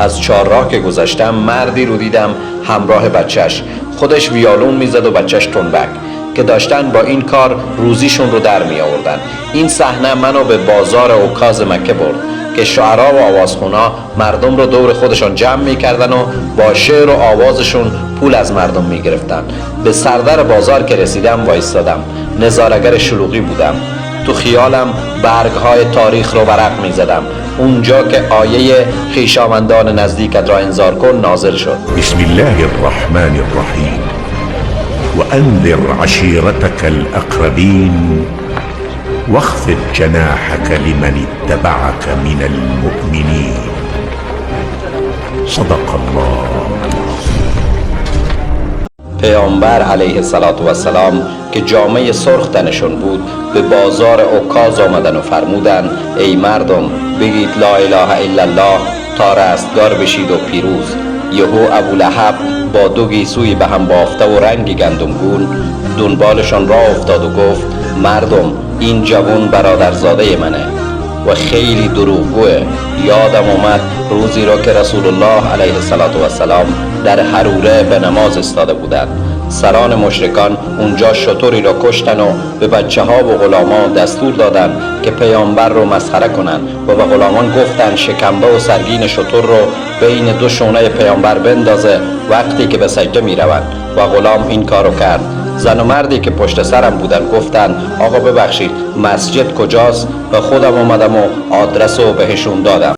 از چهارراه که گذشتم مردی رو دیدم همراه بچهش، خودش ویالون میزد و بچهش تنبک، که داشتن با این کار روزیشون رو در می آوردن. این صحنه منو به بازار عکاظ مکه برد که شعرا و آوازخونا مردم رو دور خودشان جمع می کردن و با شعر و آوازشون پول از مردم می گرفتن. به سردر بازار که رسیدم وایستادم، نظاره‌گر شلوغی بودم، تو خیالم برگ‌های تاریخ رو ورق می زدم. اونجا که آیه خویشاوندان نزدیکت را انذار کن نازل شد. بسم الله الرحمن الرحیم وأنذر عشيرتك الأقربين واخفض جناحك لمن اتبعك من المؤمنين صدق الله. پیامبر علیه السلام که جامعه سرخ تنشون بود به بازار عکاظ آمدن و فرمودن ای مردم بگید لا اله الا الله تا رستگار بشید و پیروز. یهو ابولهب با دو گیسوی به هم بافته و رنگ گندمگون دنبالشان راه افتاد و گفت مردم این جوان برادرزاده منه و خیلی دروغگوه. یادم اومد روزی را که رسول الله علیه السلام در حروره به نماز استاده بودند. سران مشرکان اونجا شتری را کشتن و به بچه ها و غلامان دستور دادن که پیامبر رو مسخره کنن و به غلامان گفتن شکمبه و سرگین شتر رو بین دو شونه پیامبر بندازه وقتی که به سجده می روند و غلام این کارو کرد. زن و مردی که پشت سرم بودن گفتن آقا ببخشید مسجد کجاست و خودم اومدم و آدرس رو بهشون دادم.